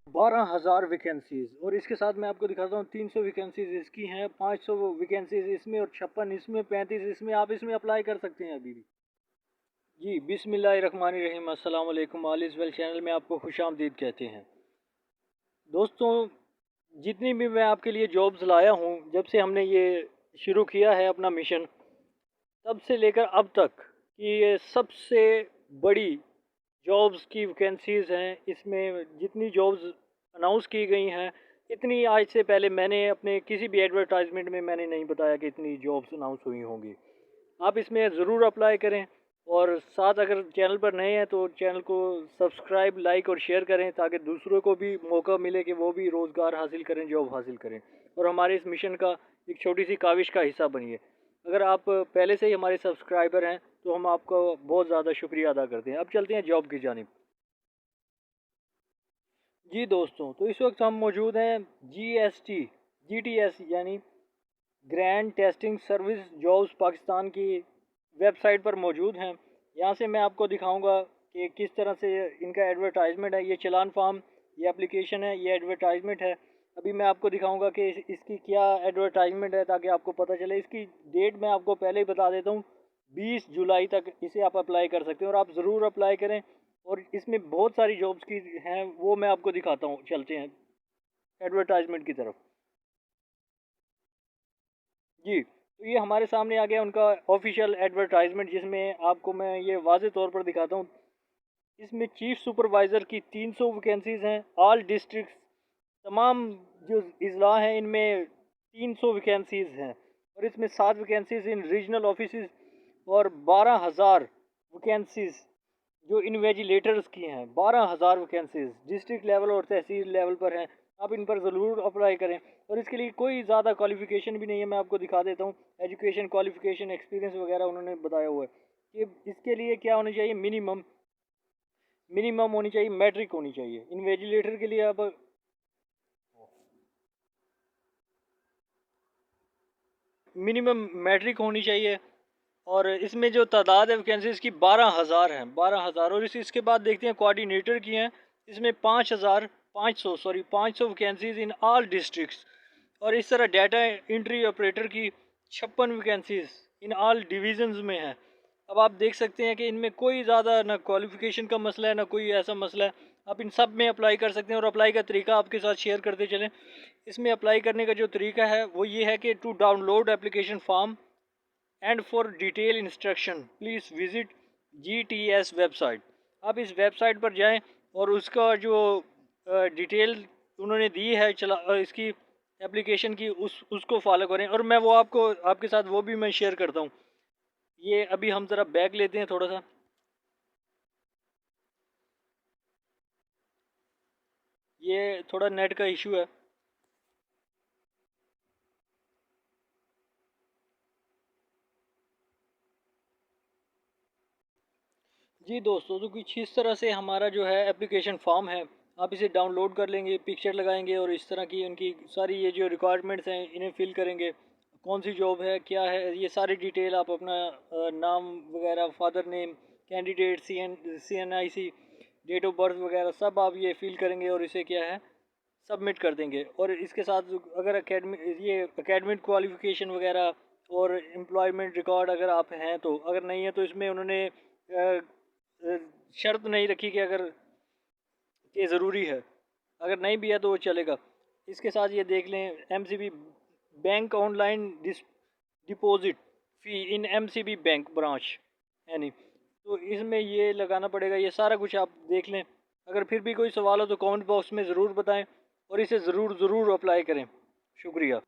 12,000 vacancies, और इसके साथ मैं आपको दिखाता हूँ 300 वैकेंसीज़ इसकी हैं, 500 वैकेंसीज़ इसमें और 56 इसमें, 35 इसमें। आप इसमें अप्लाई कर सकते हैं अभी भी। जी, बिस्मिल्लाहिर्रहमानिर्रहीम, अस्सलाम वालेकुम। ऑल इज़ वेल चैनल में आपको खुशामदीद कहते हैं। दोस्तों, जितनी भी मैं आपके लिए जॉब्स लाया हूँ, जब से हमने ये शुरू किया है अपना मिशन, तब से लेकर अब तक कि ये सबसे बड़ी जॉब्स की वैकेंसीज़ हैं। इसमें जितनी जॉब्स अनाउंस की गई हैं, इतनी आज से पहले मैंने अपने किसी भी एडवर्टाइजमेंट में मैंने नहीं बताया कि इतनी जॉब्स अनाउंस हुई होंगी। आप इसमें ज़रूर अप्लाई करें, और साथ अगर चैनल पर नए हैं तो चैनल को सब्सक्राइब, लाइक और शेयर करें, ताकि दूसरों को भी मौका मिले कि वो भी रोज़गार हासिल करें, जॉब हासिल करें, और हमारे इस मिशन का एक छोटी सी काविश का हिस्सा बनिए। अगर आप पहले से ही हमारे सब्सक्राइबर हैं तो हम आपका बहुत ज़्यादा शुक्रिया अदा करते हैं। अब चलते हैं जॉब की जानिब। जी दोस्तों, तो इस वक्त हम मौजूद हैं GTS यानी grand testing service jobs Pakistan की वेबसाइट पर मौजूद हैं। यहाँ से मैं आपको दिखाऊंगा कि किस तरह से इनका एडवर्टाइजमेंट है। ये चलान फार्म, ये एप्लीकेशन है, ये एडवर्टाइजमेंट है। अभी मैं आपको दिखाऊंगा कि इसकी क्या एडवर्टाइजमेंट है, ताकि आपको पता चले। इसकी डेट मैं आपको पहले ही बता देता हूँ, 20 जुलाई तक इसे आप अप्लाई कर सकते हैं, और आप ज़रूर अप्लाई करें। और इसमें बहुत सारी जॉब्स की हैं, वो मैं आपको दिखाता हूँ। चलते हैं एडवर्टाइजमेंट की तरफ। जी, तो ये हमारे सामने आ गया उनका ऑफिशियल एडवर्टाइजमेंट, जिसमें आपको मैं ये वाज़े तौर पर दिखाता हूँ। इसमें चीफ सुपरवाइज़र की 300 वैकेंसीज़ हैं, ऑल डिस्ट्रिक्ट, तमाम जो अजला हैं इनमें 300 वैकेंसीज़ हैं, और इसमें 7 वैकेंसीज़ इन रीजनल ऑफिस और 12,000 वैकेंसीज़ जो इन्वेजिलेटर्स की हैं। 12,000 वैकेंसीज डिस्ट्रिक्ट लेवल और तहसील लेवल पर हैं। आप इन पर ज़रूर अप्लाई करें, और इसके लिए कोई ज़्यादा क्वालिफ़िकेशन भी नहीं है। मैं आपको दिखा देता हूँ, एजुकेशन क्वालिफ़िकेशन एक्सपीरियंस वगैरह उन्होंने बताया हुआ है कि इसके लिए क्या होनी चाहिए। मिनिमम मिनिमम होनी चाहिए, मैट्रिक होनी चाहिए। इन्वेजिलेटर के लिए आप मिनिमम मैट्रिक होनी चाहिए। और इसमें जो तादाद है वैकेंसीज़ की 12,000 हैं, 12,000। और इसके बाद देखते हैं कोऑर्डिनेटर की हैं। इसमें 500 वैकेंसीज़ इन ऑल डिस्ट्रिक्ट्स। और इस तरह डाटा एंट्री ऑपरेटर की 56 वैकेंसीज़ इन ऑल डिवीज़न्स में हैं। अब आप देख सकते हैं कि इनमें कोई ज़्यादा ना क्वालिफ़िकेशन का मसला है, ना कोई ऐसा मसला है। आप इन सब में अप्लाई कर सकते हैं, और अप्लाई का तरीका आपके साथ शेयर करते चलें। इसमें अप्लाई करने का जो तरीका है वो ये है कि to download application form and for detail instruction please visit GTS website. आप इस वेबसाइट पर जाएं, और उसका जो डिटेल उन्होंने दी है इसकी एप्लीकेशन की, उसको फॉलो करें। और मैं वो आपको आपके साथ वो भी मैं शेयर करता हूँ। ये अभी हम ज़रा बैक लेते हैं थोड़ा सा। ये थोड़ा नेट का इशू है। जी दोस्तों, तो कुछ इस तरह से हमारा जो है एप्लीकेशन फॉर्म है। आप इसे डाउनलोड कर लेंगे, पिक्चर लगाएंगे, और इस तरह की उनकी सारी ये जो रिक्वायरमेंट्स हैं इन्हें फिल करेंगे। कौन सी जॉब है, क्या है, ये सारी डिटेल आप अपना नाम वगैरह, father name, candidate, CNIC, date of birth वगैरह सब आप ये फिल करेंगे, और इसे क्या है सबमिट कर देंगे। और इसके साथ अगर एकेडमिक क्वालिफ़िकेशन वगैरह और एम्प्लॉयमेंट रिकॉर्ड अगर आप हैं, तो अगर नहीं है तो इसमें उन्होंने शर्त नहीं रखी कि अगर ये ज़रूरी है। अगर नहीं भी है तो वो चलेगा। इसके साथ ये देख लें, MCB बैंक ऑनलाइन डिपॉजिट फ़ी इन MCB बैंक ब्रांच यानी, तो इसमें ये लगाना पड़ेगा। ये सारा कुछ आप देख लें। अगर फिर भी कोई सवाल हो तो कमेंट बॉक्स में ज़रूर बताएं, और इसे ज़रूर अप्लाई करें। शुक्रिया।